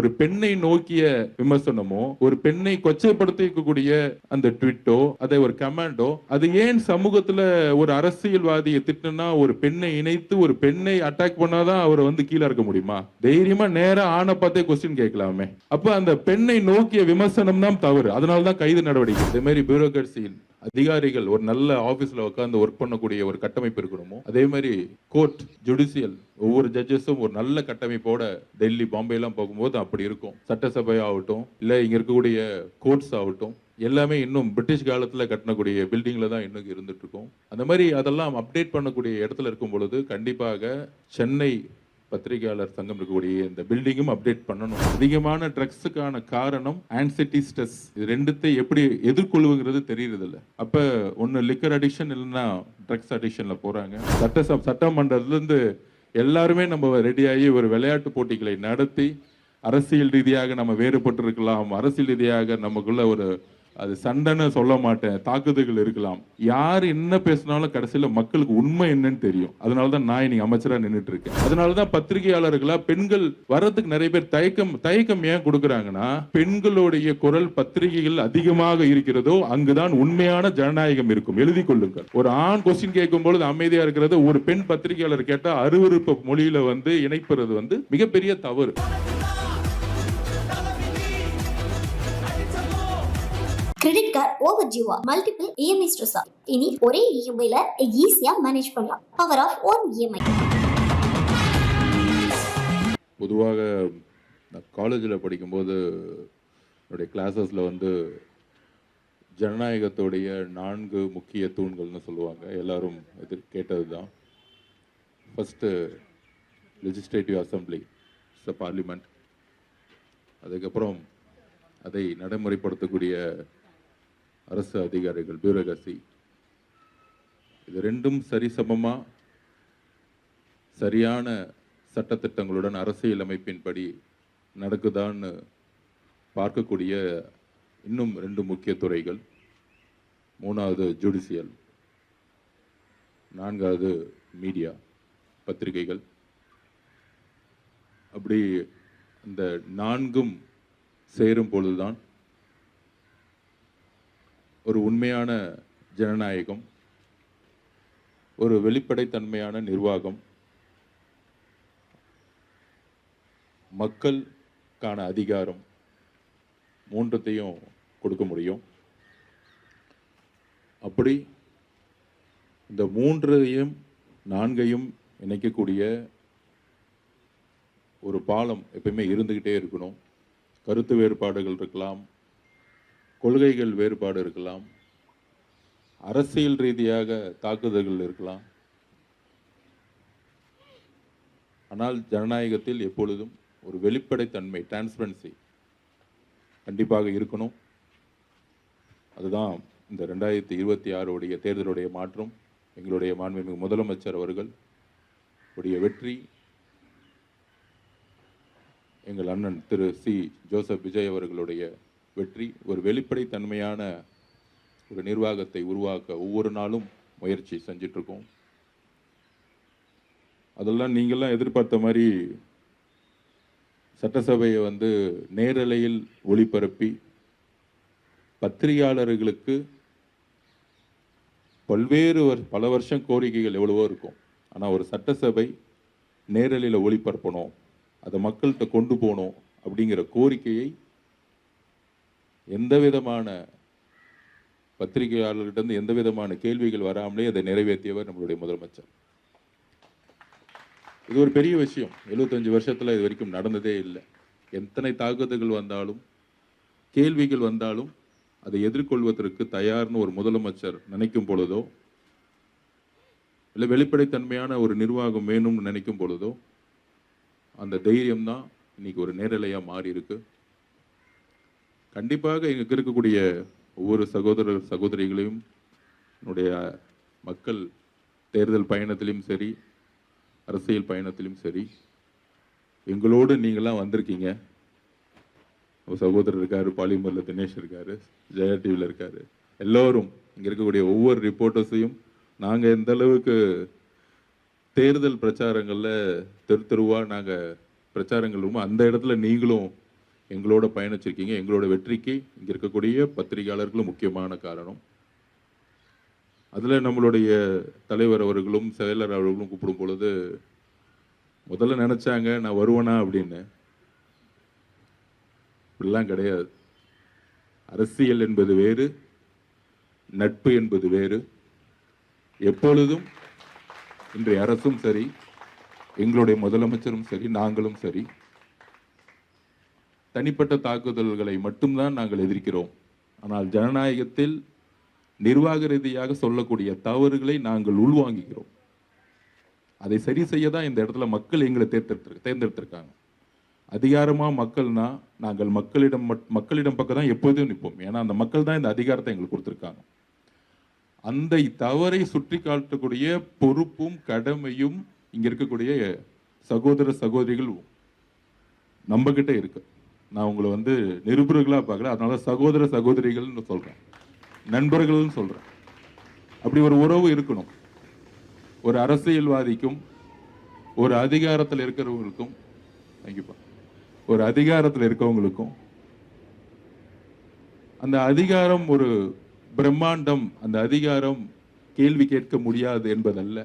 ஒரு பெண்ணை நோக்கிய விமர்சனமோ, ஒரு பெண்ணை கொச்சைப்படுத்திக்கக்கூடிய அந்த ட்வீட்டோ, அதை ஒரு கமெண்டோ, அது ஏன் சமூகத்துல ஒரு அரசியல்வாதியை திட்டுனா ஒரு பெண்ணை இணைத்து ஒரு பெண்ணை அட்டாக் பண்ணாதான் அவர் வந்து கீழே இருக்க முடியுமா? தைரியமா நேரா ஆணை பார்த்தே கொஸ்டின் கேட்கலாமே. அப்ப அந்த பெண்ணை நோக்கிய விமர்சனம் தான் தவறு. அதனாலதான் கைது நடவடிக்கை. இதே மாதிரி பியூரோக்ரசியில் அதிகாரிகள் ஒரு நல்ல ஆபீஸ்ல உட்கார்ந்து ஒர்க் பண்ணக்கூடிய ஒரு கட்டமைப்பு இருக்கணுமோ, அதே மாதிரி கோர்ட் ஜுடிஷியல் ஒவ்வொரு ஜட்ஜஸும் ஒரு நல்ல கட்டமைப்போட டெல்லி பாம்பே எல்லாம் போகும்போது அப்படி இருக்கும். சட்டசபை ஆகட்டும், இல்ல இங்க இருக்கக்கூடிய கோர்ட்ஸ் ஆகட்டும், எல்லாமே இன்னும் பிரிட்டிஷ் காலத்துல கட்டணக்கூடிய பில்டிங்ல தான் இன்னும் இருந்துட்டு இருக்கும். அந்த மாதிரி அதெல்லாம் அப்டேட் பண்ணக்கூடிய இடத்துல இருக்கும் பொழுது கண்டிப்பாக சென்னை பத்திரிகையாளர் சங்கம் இருக்கக்கூடிய இந்த பில்டிங்கும் அப்டேட் பண்ணணும். அதிகமான ட்ரக்ஸுக்கான காரணம் ஆன்சைட்டி, ஸ்ட்ரெஸ். இது ரெண்டுத்தை எப்படி எதிர்கொள்ளுங்கிறது தெரியறது இல்ல. அப்ப ஒன்னு லிக்கர் அடிக்ஷன் இல்லைன்னா ட்ரக்ஸ் அடிக்ஷன்ல போறாங்க. சட்டமன்றத்துல இருந்து எல்லாருமே நம்ம ரெடியாகி ஒரு விளையாட்டு போட்டிகளை நடத்தி அரசியல் ரீதியாக நம்ம வேறுபட்டு இருக்கலாம், அரசியல் ரீதியாக நமக்குள்ள ஒரு அது சண்டைன்னு சொல்ல மாட்டேன், தாக்குதல்கள் இருக்கலாம். யார் என்ன பேசினாலும் கடைசியில் மக்களுக்கு உண்மை என்னன்னு தெரியும். அதனாலதான் நான் இன்னைக்கு அமைச்சரா நின்றுட்டு இருக்கேன். அதனாலதான் பத்திரிகையாளர்களா பெண்கள் வர்றதுக்கு நிறைய பேர் தயக்கம் ஏன் கொடுக்குறாங்கன்னா, பெண்களுடைய குரல் பத்திரிகைகள் அதிகமாக இருக்கிறதோ அங்குதான் உண்மையான ஜனநாயகம் இருக்கும். எழுதி கொள்ளுங்கள். ஒரு ஆண் கொஸ்டின் கேட்கும் பொழுது அமைதியா இருக்கிறது ஒரு பெண் பத்திரிகையாளர் கேட்டா அருவருப்பு மொழியில வந்து இணைப்பது வந்து மிகப்பெரிய தவறு. கிரெடிட் கார்டு ஓவர் டியூவா, மல்டிபிள் இஎம்ஐ ஸ்ட்ரெஸ்ஸா? இனி ஒரே இஎம்ஐல ஈஸியா மேனேஜ் பண்ணலாம். Power of one EMI. பொதுவாக நான் காலேஜில் படிக்கும்போது என்னுடைய கிளாஸஸில் வந்து ஜனநாயகத்துடைய 4 முக்கிய தூண்கள்னு சொல்லுவாங்க. எல்லாரும் கேட்டது தான். First legislative assembly, parliament. அதுக்கப்புறம் அதை நடைமுறைப்படுத்தக்கூடிய அரசு அதிகாரிகள், பியூரோக்ரசி. இது ரெண்டும் சரிசமமா சரியான சட்டத்திட்டங்களுடன் அரசியல் அமைப்பின்படி நடக்குதான்னு பார்க்கக்கூடிய இன்னும் 2 முக்கிய துறைகள். 3வது ஜுடிஷியல், 4வது மீடியா, பத்திரிகைகள். அப்படி அந்த 4ம் சேரும் பொழுதுதான் ஒரு உண்மையான ஜனநாயகம், ஒரு வெளிப்படைத்தன்மையான நிர்வாகம், மக்களுக்கான அதிகாரம், 3த்தையும் கொடுக்க முடியும். அப்படி இந்த 3யும் 4யும் இணைக்கக்கூடிய ஒரு பாலம் எப்பயுமே இருந்துகிட்டே இருக்கணும். கருத்து வேறுபாடுகள் இருக்கலாம், கொள்கைகள் வேறுபாடு இருக்கலாம், அரசியல் ரீதியாக தாக்குதல்கள் இருக்கலாம். ஆனால் ஜனநாயகத்தில் எப்பொழுதும் ஒரு வெளிப்படைத்தன்மை, டிரான்ஸ்பரன்சி கண்டிப்பாக இருக்கணும். அதுதான் இந்த 2026 தேர்தலுடைய மாற்றம். எங்களுடைய மாண்புமிகு முதலமைச்சர் அவர்கள் உடைய வெற்றி, எங்கள் அண்ணன் திரு சி. ஜோசப் விஜய் அவர்களுடைய வெற்றி, ஒரு வெளிப்படைத்தன்மையான ஒரு நிர்வாகத்தை உருவாக்க ஒவ்வொரு நாளும் முயற்சி செஞ்சிட்டு இருக்கோம். அதெல்லாம் நீங்கள்லாம் எதிர்பார்த்த மாதிரி சட்டசபையை வந்து நேரலையில் ஒளிபரப்பி பத்திரிகையாளர்களுக்கு பல வருஷம் கோரிக்கைகள் எவ்வளவோ இருக்கும். ஆனால் ஒரு சட்டசபை நேரலையில் ஒளிபரப்பணும், அதை மக்கள்கிட்ட கொண்டு போகணும் அப்படிங்கிற கோரிக்கையை எந்த விதமான பத்திரிகையாளர்கிட்ட இருந்து எந்த விதமான கேள்விகள் வராமலே அதை நிறைவேற்றியவர் நம்மளுடைய முதலமைச்சர். இது ஒரு பெரிய விஷயம். 75 வருஷத்துல இது வரைக்கும் நடந்ததே இல்லை. எத்தனை தாக்குதல்கள் வந்தாலும், கேள்விகள் வந்தாலும் அதை எதிர்கொள்வதற்கு தயார்னு ஒரு முதலமைச்சர் நினைக்கும் பொழுதோ, இல்லை வெளிப்படைத்தன்மையான ஒரு நிர்வாகம் வேணும்னு நினைக்கும் பொழுதோ, அந்த தைரியம் தான் இன்னைக்கு ஒரு நேரலையா மாறி இருக்கு. கண்டிப்பாக இங்க இருக்கக்கூடிய ஒவ்வொரு சகோதரர் சகோதரிகளையும் என்னுடைய மக்கள் தேர்தல் பயணத்திலும் சரி, அரசியல் பயணத்திலும் சரி, எங்களோடு நீங்களாம் வந்திருக்கீங்க. சகோதரர் இருக்காரு, பாலிமரில் தினேஷ் இருக்காரு, ஜெயா டிவியில் இருக்காரு. எல்லோரும் இங்கே இருக்கக்கூடிய ஒவ்வொரு ரிப்போர்ட்டர்ஸையும் நாங்கள் எந்த அளவுக்கு தேர்தல் பிரச்சாரங்களில் தெருவா நாங்கள் பிரச்சாரங்கள் ரொம்ப அந்த இடத்துல நீங்களும் எங்களோட பயணிச்சிருக்கீங்க. எங்களோட வெற்றிக்கு இங்க இருக்கக்கூடிய பத்திரிகையாளர்களும் முக்கியமான காரணம். அதுல நம்மளுடைய தலைவர் அவர்களும் செயலர் அவர்களும் கூப்பிடும் பொழுது முதல்ல நினைச்சாங்க நான் வருவனா அப்படின்னு. இப்படிலாம் கிடையாது. அரசியல் என்பது வேறு, நட்பு என்பது வேறு. எப்பொழுதும் இன்றைய அரசும் சரி, எங்களுடைய முதலமைச்சரும் சரி, நாங்களும் சரி, தனிப்பட்ட தாக்குதல்களை மட்டும்தான் நாங்கள் எதிர்க்கிறோம். ஆனால் ஜனநாயகத்தில் நிர்வாக ரீதியாக சொல்லக்கூடிய தவறுகளை நாங்கள் உள்வாங்குகிறோம். அதை சரி செய்ய தான் இந்த இடத்துல மக்கள் எங்களை தேர்ந்தெடுத்திருக்காங்க. அதிகாரமா மக்கள்னா நாங்கள் மக்களிடம் பக்கம் தான் எப்போதும் நிற்போம். ஏன்னா அந்த மக்கள் தான் இந்த அதிகாரத்தை எங்களுக்கு கொடுத்திருக்காங்க. அந்த தவறை சுற்றி காட்டக்கூடிய பொறுப்பும் கடமையும் இங்க இருக்கக்கூடிய சகோதர சகோதரிகள் நம்ம கிட்ட இருக்கு. நான் உங்களை நிருபர்களா பார்க்கல, அதனால சகோதர சகோதரிகள்னு சொல்றேன், நண்பர்கள்னு சொல்றேன். அப்படி ஒரு உறவு இருக்கணும். ஒரு அரசியல்வாதிக்கும் ஒரு அதிகாரத்தில் இருக்கிறவங்களுக்கும், ஒரு அதிகாரத்தில் இருக்கவங்களுக்கும் அந்த அதிகாரம் ஒரு பிரம்மாண்டம், அந்த அதிகாரம் கேள்வி கேட்க முடியாது என்பதல்ல.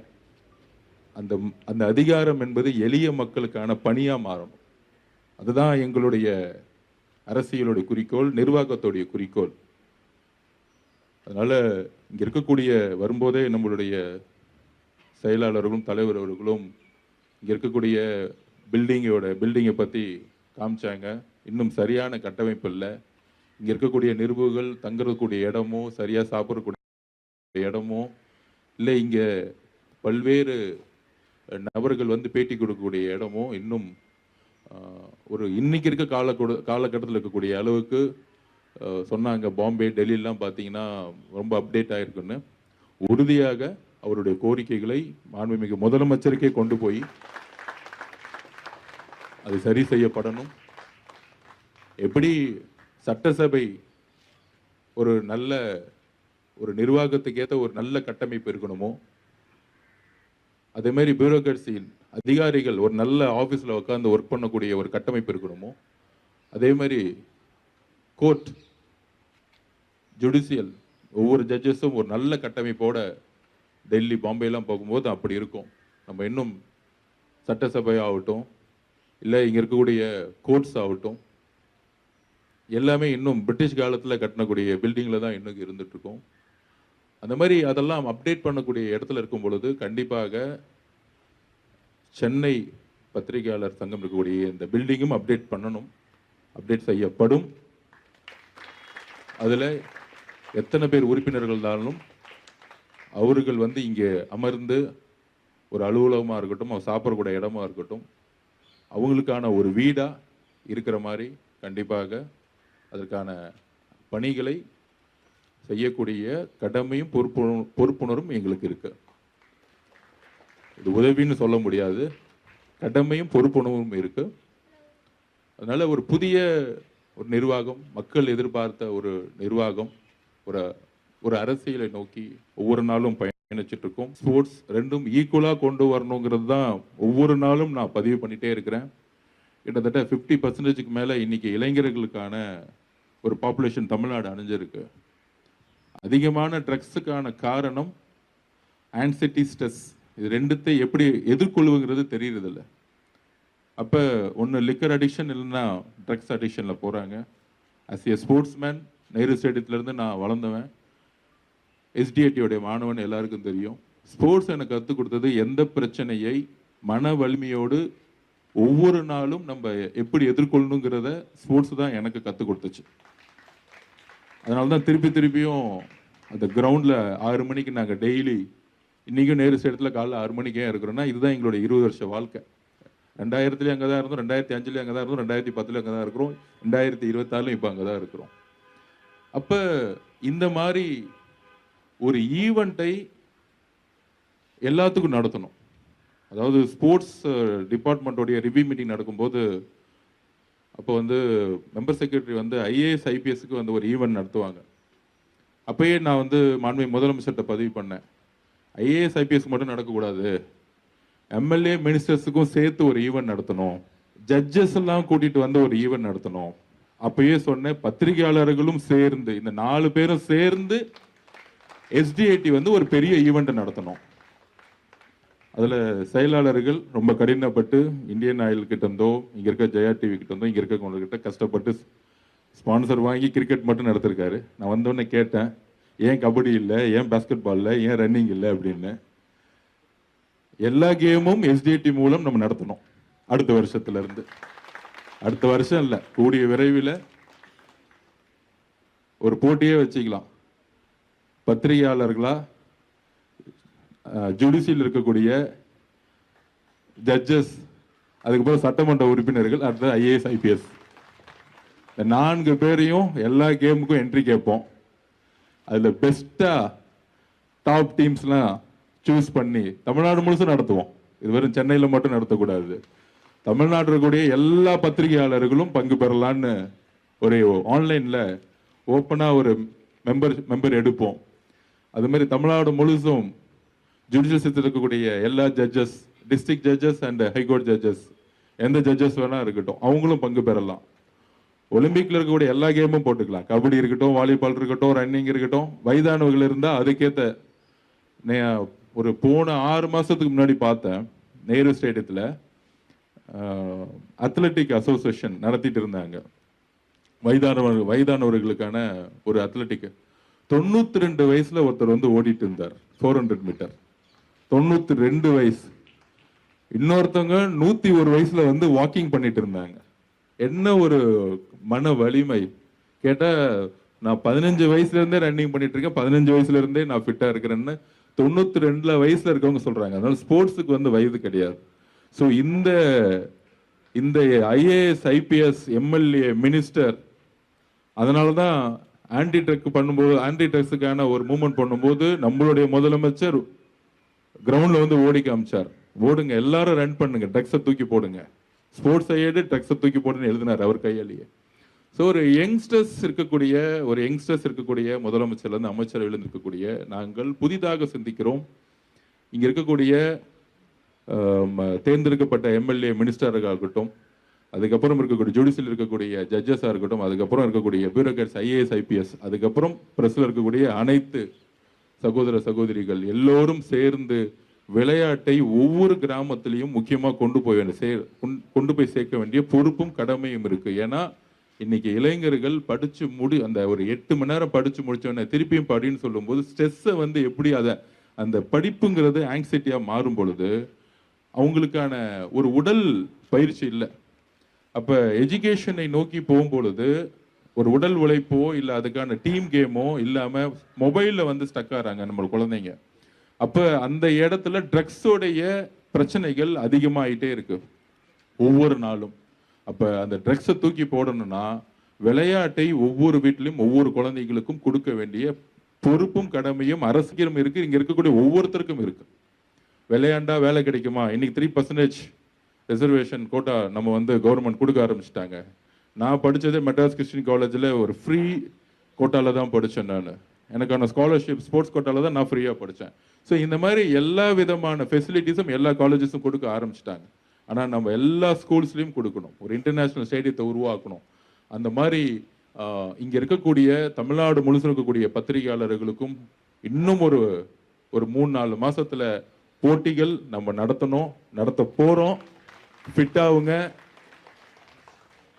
அந்த அதிகாரம் என்பது எளிய மக்களுக்கான பணியா மாறணும். அதுதான் எங்களுடைய அரசியலுடைய குறிக்கோள், நிர்வாகத்துடைய குறிக்கோள். அதனால இங்க இருக்கக்கூடிய வரும்போதே நம்மளுடைய செயலாளர்களும் தலைவர் அவர்களும் இங்க இருக்கக்கூடிய பில்டிங்கை பத்தி காமிச்சாங்க. இன்னும் சரியான கட்டமைப்பு இல்லை. இங்க இருக்கக்கூடிய நிருபர்கள் தங்கக்கூடிய இடமோ, சரியா சாப்பிடக்கூடிய இடமோ இல்லை, இங்க பல்வேறு நபர்கள் பேட்டி கொடுக்கக்கூடிய இடமோ இன்னும் ஒரு இன்னைக்கு இருக்க காலகட்டத்தில் இருக்கக்கூடிய அளவுக்கு சொன்னாங்க. பாம்பே, டெல்லியெல்லாம் பார்த்தீங்கன்னா ரொம்ப அப்டேட் ஆயிருக்குன்னு. உறுதியாக அவருடைய கோரிக்கைகளை மாண்புமிகு முதலமைச்சருக்கே கொண்டு போய் அது சரி செய்யப்படணும். எப்படி சட்டசபை ஒரு நல்ல ஒரு நிர்வாகத்துக்கு ஏற்ற ஒரு நல்ல கட்டமைப்பு இருக்கணுமோ, அதே மாதிரி பியூரோக்ரசி அதிகாரிகள் ஒரு நல்ல ஆஃபீஸில் உட்காந்து ஒர்க் பண்ணக்கூடிய ஒரு கட்டமைப்பு இருக்கணுமோ, அதே மாதிரி கோர்ட், ஜுடிஷியல் ஒவ்வொரு ஜட்ஜஸும் ஒரு நல்ல கட்டமைப்போட டெல்லி, பாம்பேலாம் போகும்போது அப்படி இருக்கும். நம்ம இன்னும் சட்டசபை ஆகட்டும், இல்லை இங்கே இருக்கக்கூடிய கோர்ட்ஸ் ஆகட்டும், எல்லாமே இன்னும் பிரிட்டிஷ் காலத்தில் கட்டினக்கூடிய பில்டிங்கில் தான் இன்னும் இருந்துட்டு இருக்கோம். அந்த மாதிரி அதெல்லாம் அப்டேட் பண்ணக்கூடிய இடத்துல இருக்கும் பொழுது கண்டிப்பாக சென்னை பத்திரிகையாளர் சங்கம் இருக்கக்கூடிய இந்த பில்டிங்கும் அப்டேட் பண்ணணும், அப்டேட் செய்யப்படும். அதில் எத்தனை பேர் உறுப்பினர்கள் இருந்தாலும் அவர்கள் இங்கே அமர்ந்து ஒரு அலுவலகமாக இருக்கட்டும், அவர் சாப்பிடக்கூடிய இடமா இருக்கட்டும், அவங்களுக்கான ஒரு வீடாக இருக்கிற மாதிரி கண்டிப்பாக அதற்கான பணிகளை செய்யக்கூடிய கடமையும் பொறுப்புணரும் எங்களுக்கு இருக்கு. இது உதவின்னு சொல்ல முடியாது, கடமையும் பொறுப்புணர்வும் இருக்கு. அதனால ஒரு புதிய ஒரு நிர்வாகம், மக்கள் எதிர்பார்த்த ஒரு நிர்வாகம், ஒரு அரசியலை நோக்கி ஒவ்வொரு நாளும் பயணிச்சுட்டு இருக்கோம். ஸ்போர்ட்ஸ் ரெண்டும் ஈக்குவலா கொண்டு வரணுங்கிறது தான் ஒவ்வொரு நாளும் நான் பதிவு பண்ணிட்டே இருக்கிறேன். கிட்டத்தட்ட 50% மேல இன்னைக்கு இளைஞர்களுக்கான ஒரு பாப்புலேஷன் தமிழ்நாடு அணிஞ்சிருக்கு. அதிகமான ட்ரக்ஸுக்கான காரணம் ஆன்சைட்டி, ஸ்ட்ரெஸ். இது ரெண்டுத்தை எப்படி எதிர்கொள்ளுங்கிறது தெரியறதில்ல. அப்போ ஒன்று லிக்கர் அடிக்ஷன், இல்லைன்னா ட்ரக்ஸ் அடிக்ஷனில் போகிறாங்க. அஸ் ஏ ஸ்போர்ட்ஸ்மேன், நேரு ஸ்டேடியத்துலேருந்து நான் வளர்ந்தவன், எஸ்டிஐடியோடைய மாணவன், எல்லாருக்கும் தெரியும். ஸ்போர்ட்ஸ் எனக்கு கற்றுக் கொடுத்தது எந்த பிரச்சனையை மன வலிமையோடு ஒவ்வொரு நாளும் நம்ம எப்படி எதிர்கொள்ளணுங்கிறத ஸ்போர்ட்ஸ் தான் எனக்கு கற்றுக் கொடுத்துச்சு. அதனால தான் திருப்பியும் அந்த கிரவுண்டில் 6 மணிக்கு நாங்கள் டெய்லி, இன்றைக்கும் நேரு ஸ்டேடியத்தில் காலைல 6 மணிக்கே இருக்கிறோன்னா இதுதான் எங்களுடைய 20 வருஷ வாழ்க்கை. 2000 அங்கே தான் இருந்தோம், 2005 அங்கே தான் இருந்தோம், 2010 அங்கே தான் இருக்கிறோம், 2024 இப்போ அங்கே தான் இருக்கிறோம். அப்போ இந்த மாதிரி ஒரு ஈவெண்ட்டை எல்லாத்துக்கும் நடத்தணும். அதாவது ஸ்போர்ட்ஸ் டிபார்ட்மெண்ட்டோடைய ரிவ்யூ மீட்டிங் நடக்கும்போது அப்போ மெம்பர் செக்ரட்டரி ஐஏஎஸ் ஐபிஎஸ்க்கு ஒரு ஈவெண்ட் நடத்துவாங்க. அப்பயே நான் மாண்புமிகு முதலமைச்சர்கிட்ட பதிவு பண்ணேன், ஐஏஎஸ் ஐபிஎஸ் மட்டும் நடக்கக்கூடாது, எம்எல்ஏ மினிஸ்டர்ஸுக்கும் சேர்த்து ஒரு ஈவெண்ட் நடத்தணும், ஜட்ஜஸ் எல்லாம் கூட்டிட்டு ஒரு ஈவெண்ட் நடத்தணும். அப்பயே சொன்னேன், பத்திரிகையாளர்களும் சேர்ந்து, இந்த 4 பேரும் சேர்ந்து எஸ்டிஐடி வந்து ஒரு பெரிய ஈவெண்ட் நடத்தணும். அதுல செயலாளர்கள் ரொம்ப கடினப்பட்டு இந்தியன் ஆயில் கிட்ட இருந்தோ, இங்க இருக்க ஜெயா டிவி கிட்ட இருந்தோ, இங்க இருக்க கிட்ட கஷ்டப்பட்டு ஸ்பான்சர் வாங்கி கிரிக்கெட் மட்டும் நடத்திருக்காரு. நான் வந்தோடனே கேட்டேன், ஏன் கபடி இல்லை, ஏன் பாஸ்கெட் பால் இல்லை, ஏன் ரன்னிங் இல்லை அப்படின்னு. எல்லா கேமும் எஸ்டிஐடி மூலம் நம்ம நடத்தணும். அடுத்த வருஷத்துல இருந்து, அடுத்த வருஷம் இல்லை, கூடிய விரைவில் ஒரு போட்டியே வச்சுக்கலாம். பத்திரிகையாளர்களா, ஜுடிஷியல் இருக்கக்கூடிய ஜட்ஜஸ், அதுக்கப்புறம் சட்டமன்ற உறுப்பினர்கள், அடுத்த ஐஏஎஸ் ஐபிஎஸ், இந்த 4 பேரையும் எல்லா கேமுக்கும் என்ட்ரி கேட்போம். அதில் பெஸ்டா டாப் டீம்ஸ்லாம் சூஸ் பண்ணி தமிழ்நாடு முழுசும் நடத்துவோம். இது வெறும் சென்னையில் மட்டும் நடத்தக்கூடாது. தமிழ்நாட்டில் இருக்கக்கூடிய எல்லா பத்திரிகையாளர்களும் பங்கு பெறலான்னு ஒரு ஆன்லைனில் ஓப்பனாக ஒரு மெம்பர் எடுப்போம். அது மாதிரி தமிழ்நாடு முழுசும் ஜுடிஷியல் சிஸ்டத்தில் இருக்கக்கூடிய எல்லா judges, district judges and high court judges, எந்த ஜட்ஜஸ் வேணா இருக்கட்டும், அவங்களும் பங்கு பெறலாம். ஒலிம்பிக்ல இருக்கக்கூடிய எல்லா கேமும் போட்டுக்கலாம். கபடி இருக்கட்டும், வாலிபால் இருக்கட்டும், ரன்னிங் இருக்கட்டும். வயதானவர்கள் இருந்தால் அதுக்கேற்ற, ஒரு போன 6 மாசத்துக்கு முன்னாடி பார்த்தேன், நேரு ஸ்டேடியத்தில் அத்லட்டிக் அசோசியேஷன் நடத்திட்டு இருந்தாங்க. வயதானவர்களுக்கான ஒரு அத்லட்டிக். 92 வயசுல ஒருத்தர் வந்து ஓடிட்டு இருந்தார் 400 மீட்டர். 92 வயசு. இன்னொருத்தவங்க 101 வயசுல வந்து வாக்கிங் பண்ணிட்டு இருந்தாங்க. என்ன ஒரு மன வலிமை கேட்டா, நான் 15 வயசுல இருந்தே ரன்னிங் பண்ணிட்டு இருக்கேன், 15 வயசுல இருந்தே நான் ஃபிட்டா இருக்கிறேன்னு 92 வயசுல இருக்கவங்க சொல்றாங்க. அதனால ஸ்போர்ட்ஸுக்கு வந்து வயது கிடையாது. ஸோ இந்த ஐஏஎஸ், ஐபிஎஸ், எம்எல்ஏ, மினிஸ்டர், அதனாலதான் ஆன்டி ட்ரக் பண்ணும்போது, ஆன்டி ட்ரக்ஸுக்கான ஒரு மூவ்மெண்ட் பண்ணும்போது நம்மளுடைய முதலமைச்சர் கிரவுண்ட்ல வந்து ஓடி காமிச்சார். ஓடுங்க, எல்லாரும் ரன் பண்ணுங்க, ட்ரக்ஸை தூக்கி போடுங்க, ஸ்போர்ட்ஸ் ஐஏடு ட்ரக்ஸை தூக்கி போடுன்னு எழுதினார் அவர் கையாலேயே. ஸோ ஒரு யங்ஸ்டர்ஸ் இருக்கக்கூடிய முதலமைச்சர்ல இருந்து அமைச்சரவையில் இருக்கக்கூடிய நாங்கள் புதிதாக சிந்திக்கிறோம். இங்க இருக்கக்கூடிய தேர்ந்தெடுக்கப்பட்ட எம்எல்ஏ, மினிஸ்டராக இருக்கட்டும், அதுக்கப்புறம் இருக்கக்கூடிய ஜுடிஷியல் இருக்கக்கூடிய ஜட்ஜஸாக இருக்கட்டும், அதுக்கப்புறம் இருக்கக்கூடிய பியூரோக்ராட்ஸ், ஐஏஎஸ், ஐபிஎஸ், அதுக்கப்புறம் பிரஸ்ல இருக்கக்கூடிய அனைத்து சகோதர சகோதரிகள் எல்லோரும் சேர்ந்து விளையாட்டை ஒவ்வொரு கிராமத்திலையும் முக்கியமாக கொண்டு போய் சேர்க்க வேண்டிய பொறுப்பும் கடமையும் இருக்கு. ஏன்னா இன்னைக்கு இளைஞர்கள் படிச்சு அந்த ஒரு 8 மணி நேரம் படிச்சு முடிச்சோடனே திருப்பியும் படின்னு சொல்லும்போது ஸ்ட்ரெஸ்ஸை வந்து எப்படி அந்த படிப்புங்கிறது ஆங்ஸைட்டியா மாறும் பொழுது அவங்களுக்கான ஒரு உடல் பயிற்சி இல்லை. அப்ப எஜுகேஷனை நோக்கி போகும்பொழுது ஒரு உடல் உழைப்போ இல்லை அதுக்கான டீம் கேமோ இல்லாம மொபைல்ல வந்து ஸ்டக் ஆறாங்க நம்ம குழந்தைங்க. அப்ப அந்த இடத்துல ட்ரக்ஸோடைய பிரச்சனைகள் அதிகமாயிட்டே இருக்கு ஒவ்வொரு நாளும். அப்ப அந்த ட்ரக்ஸை தூக்கி போடணும்னா விளையாட்டை ஒவ்வொரு வீட்டிலும் ஒவ்வொரு குழந்தைகளுக்கும் கொடுக்க வேண்டிய பொறுப்பும் கடமையும் அரசியலும் இருக்கு, இங்க இருக்கக்கூடிய ஒவ்வொருத்தருக்கும் இருக்கு. விளையாண்டா வேலை கிடைக்குமா? இன்னைக்கு 3% ரிசர்வேஷன் கோட்டா நம்ம வந்து கவர்மெண்ட் கொடுக்க ஆரம்பிச்சிட்டாங்க. நான் படித்ததே மெட்ராஸ் கிறிஸ்டின் காலேஜில் ஒரு ஃப்ரீ கோட்டாவில் தான் படித்தேன். நான் எனக்கான ஸ்காலர்ஷிப் ஸ்போர்ட்ஸ் கோட்டாவில் தான் நான் ஃப்ரீயாக படித்தேன். ஸோ இந்த மாதிரி எல்லா விதமான ஃபெசிலிட்டிஸும் எல்லா காலேஜஸும் கொடுக்க ஆரம்பிச்சிட்டாங்க. ஆனால் நம்ம எல்லா ஸ்கூல்ஸ்லையும் கொடுக்கணும், ஒரு இன்டர்நேஷ்னல் ஸ்டேடியத்தை உருவாக்கணும். அந்த மாதிரி இங்கே இருக்கக்கூடிய தமிழ்நாடு முழுசு இருக்கக்கூடிய பத்திரிகையாளர்களுக்கும் இன்னும் ஒரு 3-4 மாசத்துல போட்டிகள் நம்ம நடத்த போறோம். ஃபிட் ஆகுங்க,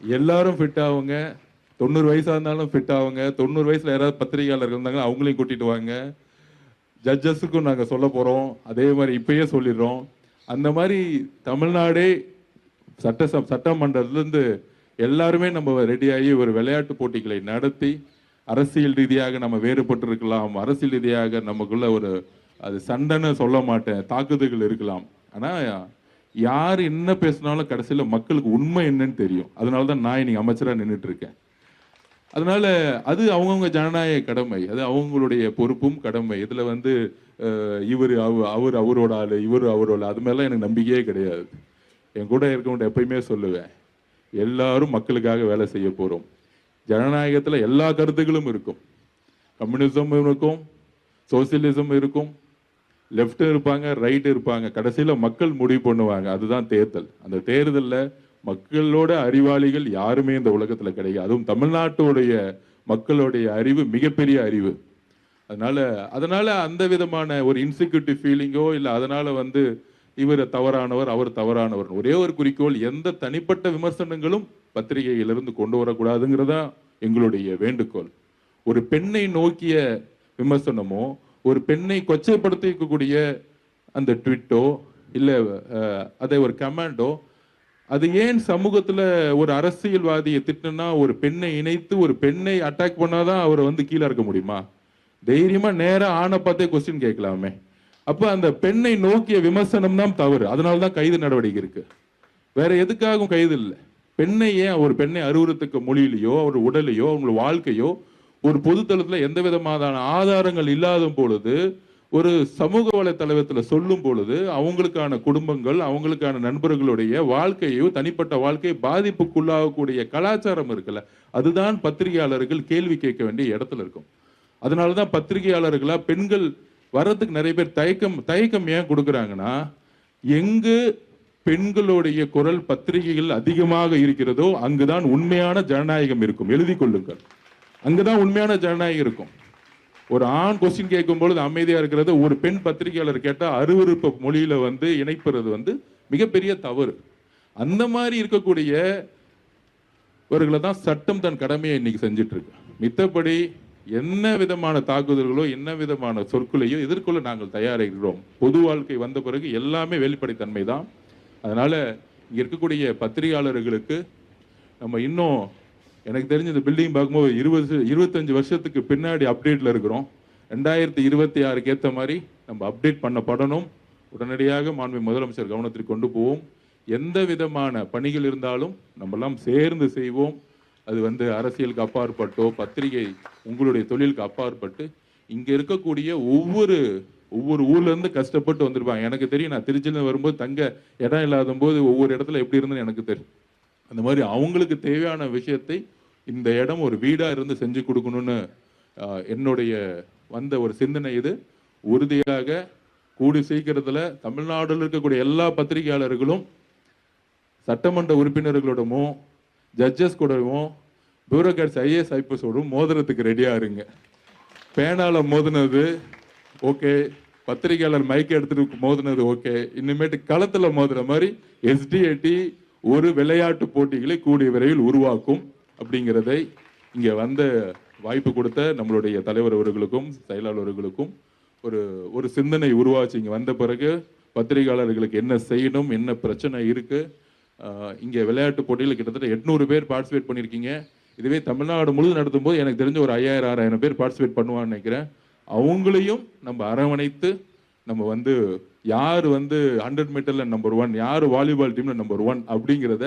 எல்லாரும் ஃபிட் ஆகுங்க. 90 வயசா இருந்தாலும் ஃபிட் ஆகுங்க. 90 வயசுல யாராவது பத்திரிகையாளர்கள் இருந்தாங்கன்னா அவங்களையும் கூட்டிட்டு வாங்க. ஜட்ஜஸுக்கும் நாங்க சொல்ல போறோம், அதே மாதிரி இப்பயே சொல்லிடுறோம். அந்த மாதிரி தமிழ்நாடே சட்டமன்றத்திலிருந்து எல்லாருமே நம்ம ரெடியாகி ஒரு விளையாட்டு போட்டிகளை நடத்தி, அரசியல் ரீதியாக நம்ம வேறுபட்டு இருக்கலாம், அரசியல் ரீதியாக நமக்குள்ள அது சண்டைன்னு சொல்ல மாட்டேன், தாக்குதல்கள் இருக்கலாம். ஆனா யார் என்ன பேசினாலும் கடைசியில மக்களுக்கு உண்மை என்னன்னு தெரியும். அதனாலதான் நான் இன்னைக்கு அமைச்சரா நின்றுட்டு இருக்கேன். அதனால அது அவங்கவுங்க ஜனநாயக கடமை, அது அவங்களுடைய பொறுப்பும் கடமை. இதுல வந்து இவர் அவரோட ஆளு, இவர் அவரோட, அது மாதிரிலாம் எனக்கு நம்பிக்கையே கிடையாது. என் கூட இருக்கவங்க எப்பயுமே சொல்லுவேன், எல்லாரும் மக்களுக்காக வேலை செய்ய போறோம். ஜனநாயகத்துல எல்லா கருத்துக்களும் இருக்கும். கம்யூனிசம் இருக்கும், சோசியலிசம் இருக்கும், லெஃப்ட் இருப்பாங்க, ரைட் இருப்பாங்க. கடைசியில மக்கள் முடிவு பண்ணுவாங்க. அதுதான் தேர்தல். அந்த தேர்தலில் மக்களோட அறிவாளிகள் யாருமே இந்த உலகத்துல கிடையாது. அதுவும் தமிழ்நாட்டுடைய மக்களுடைய அறிவு மிகப்பெரிய அறிவு. அதனால அந்த விதமான ஒரு இன்செக்யூரிட்டி ஃபீலிங்கோ இல்ல அதனால இவர் தவறானவர் அவர் தவறானவர் ஒரே ஒரு குறிக்கோள், எந்த தனிப்பட்ட விமர்சனங்களும் பத்திரிகையிலிருந்து கொண்டு வரக்கூடாதுங்கிறதா எங்களுடைய வேண்டுகோள். ஒரு பெண்ணை நோக்கிய விமர்சனமோ ஒரு பெண்ணை கொச்சைப்படுத்திக்கக்கூடிய அந்த ட்விட்டோ இல்ல அதை ஒரு கமெண்டோ அது ஏன் சமூகத்துல ஒரு அரசியல்வாதியை திட்டினா ஒரு பெண்ணை இணைத்து ஒரு பெண்ணை அட்டாக் பண்ணாதான் அவர் கீழே இருக்க முடியுமா? தைரியமா நேரா ஆணை பார்த்தே கொஸ்டின் கேட்கலாமே. அப்ப அந்த பெண்ணை நோக்கிய விமர்சனம் தான் தவறு. அதனாலதான் கைது நடவடிக்கை இருக்கு. வேற எதுக்காகவும் கைது இல்லை. பெண்ணை ஏன் ஒரு பெண்ணை அறிவுறுத்துக்க மொழியிலையோ அவர் உடலையோ அவங்க வாழ்க்கையோ ஒரு பொதுத்தளத்துல எந்த விதமான ஆதாரங்கள் இல்லாத பொழுது ஒரு சமூக வலைத்தளத்துல சொல்லும் பொழுது அவங்களுக்கான குடும்பங்கள் அவங்களுக்கான நண்பர்களுடைய வாழ்க்கையோ தனிப்பட்ட வாழ்க்கையை பாதிப்புக்குள்ளாகக்கூடிய கலாச்சாரம் இருக்குல்ல, அதுதான் பத்திரிகையாளர்கள் கேள்வி கேட்க வேண்டிய இடத்துல இருக்கும். அதனாலதான் பத்திரிகையாளர்களா பெண்கள் வர்றதுக்கு நிறைய பேர் தயக்கம் ஏன் கொடுக்குறாங்கன்னா, எங்கு பெண்களுடைய குரல் பத்திரிகைகள் அதிகமாக இருக்கிறதோ அங்குதான் உண்மையான ஜனநாயகம் இருக்கும். எழுதி கொள்ளுங்கள், அங்குதான் உண்மையான ஜனநாயகம் இருக்கும். ஒரு ஆண் கொஸ்டின் கேட்கும் பொழுது அமைதியா இருக்கிறது ஒரு பெண் பத்திரிகையாளர் கேட்டா அருவருப்பு மொழியில இணைப்பது மிகப்பெரிய தவறு. அந்த மாதிரி இருக்கக்கூடியவர்களை தான் சட்டம் தன் கடமையை இன்னைக்கு செஞ்சிட்டு இருக்கு. மித்தபடி என்ன விதமான தாக்குதல்களோ என்ன விதமான சொற்களையோ எதிர்கொள்ள நாங்கள் தயாரிக்கிறோம். பொது வாழ்க்கை வந்த பிறகு எல்லாமே வெளிப்படைத்தன்மை தான். அதனால இங்க இருக்கக்கூடிய பத்திரிகையாளர்களுக்கு நம்ம இன்னும் எனக்கு தெரிஞ்ச இந்த பில்டிங் பார்க்கும்போது 25 வருஷத்துக்கு பின்னாடி அப்டேட்ல இருக்கிறோம். 2026 ஏற்ற மாதிரி நம்ம அப்டேட் பண்ணப்படணும். உடனடியாக மாண்பு முதலமைச்சர் கவனத்திற்கு கொண்டு போவோம். எந்த விதமான பணிகள் இருந்தாலும் நம்ம எல்லாம் சேர்ந்து செய்வோம். அது அரசியலுக்கு அப்பாற்பட்டோ பத்திரிகை உங்களுடைய தொழிலுக்கு அப்பாற்பட்டு இங்க இருக்கக்கூடிய ஒவ்வொரு ஊர்ல இருந்து கஷ்டப்பட்டு வந்திருப்பாங்க. எனக்கு தெரியும், நான் திருச்சியில வரும்போது தங்க இடம் இல்லாத போது ஒவ்வொரு இடத்துல எப்படி இருந்துன்னு எனக்கு தெரியும். அந்த மாதிரி அவங்களுக்கு தேவையான விஷயத்தை இந்த இடம் ஒரு வீடா இருந்து செஞ்சு கொடுக்கணும்னு என்னுடைய ஒரு சிந்தனை. இது உறுதியாக கூடி சீக்கிரத்துல தமிழ்நாடுல இருக்கக்கூடிய எல்லா பத்திரிகையாளர்களும் சட்டமன்ற உறுப்பினர்களோடவும் ஜட்ஜஸ் கூடவும் பியூரோக்ராட்ஸ் ஐஏஎஸ் ஐபிஎஸோடும் மோதிரத்துக்கு ரெடியா இருங்க. பேனால மோதினது ஓகே, பத்திரிகையாளர் மைக் எடுத்துட்டு மோதினது ஓகே, இனிமேட்டு களத்துல மோதுற மாதிரி எஸ்டிஏடி ஒரு விளையாட்டு போட்டிகளை கூடிய விரைவில் உருவாக்கும் அப்படிங்கிறதை இங்க வாய்ப்பு கொடுத்த நம்மளுடைய தலைவர் அவர்களுக்கும் செயலாளர் அவர்களுக்கும் ஒரு சிந்தனை உருவாச்சு. இங்க வந்த பிறகு பத்திரிகையாளர்களுக்கு என்ன செய்யணும், என்ன பிரச்சனை இருக்கு. இங்க விளையாட்டு போட்டியில் கிட்டத்தட்ட 800 பேர் பார்ட்டிசிபேட் பண்ணியிருக்கீங்க. இதுவே தமிழ்நாடு முழுவதும் நடத்தும் போது எனக்கு தெரிஞ்ச ஒரு 5000-6000 பேர் பார்ட்டிசிபேட் பண்ணுவான்னு நினைக்கிறேன். அவங்களையும் நம்ம அரவணைத்து நம்ம யார் 100 மீட்டர்ல நம்பர் 1, யார் வாலிபால் டீம்ல நம்பர் 1 அப்படிங்கிறத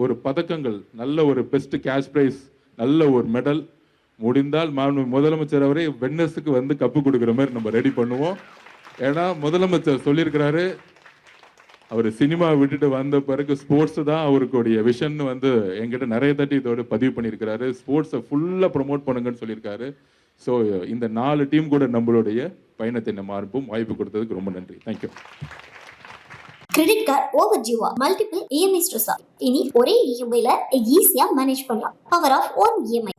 ஒரு பதக்கங்கள், நல்ல ஒரு பெஸ்ட் கேஷ் பிரைஸ், நல்ல ஒரு மெடல், முடிந்தால் முதலமைச்சர் அவரே வென்னஸுக்கு கப்பு கொடுக்குற மாதிரி நம்ம ரெடி பண்ணுவோம். ஏன்னா முதலமைச்சர் சொல்லியிருக்கிறாரு, அவர் சினிமா விட்டுட்டு வந்த பிறகு ஸ்போர்ட்ஸ் தான் அவருடைய விஷன் என்கிட்ட நிறைய தட்டி இதோட பதிவு பண்ணியிருக்கிறாரு. ஸ்போர்ட்ஸை ஃபுல்லாக ப்ரொமோட் பண்ணுங்கன்னு சொல்லியிருக்காரு. ஸோ இந்த 4 டீம் கூட நம்மளுடைய பயணத்தை நம்ம ஆரம்பிப்போம். வாய்ப்பு கொடுத்ததுக்கு ரொம்ப நன்றி. தேங்க்யூ. கிரெடிட் கார்டு ஓவர் ஜீவா மல்டிபிள் இஎம்ஐ ஸ்ட்ரெஸ். இனி ஒரே இஎம்ஐல ஈஸியா மேனேஜ் பண்ணலாம். Power of one EMI.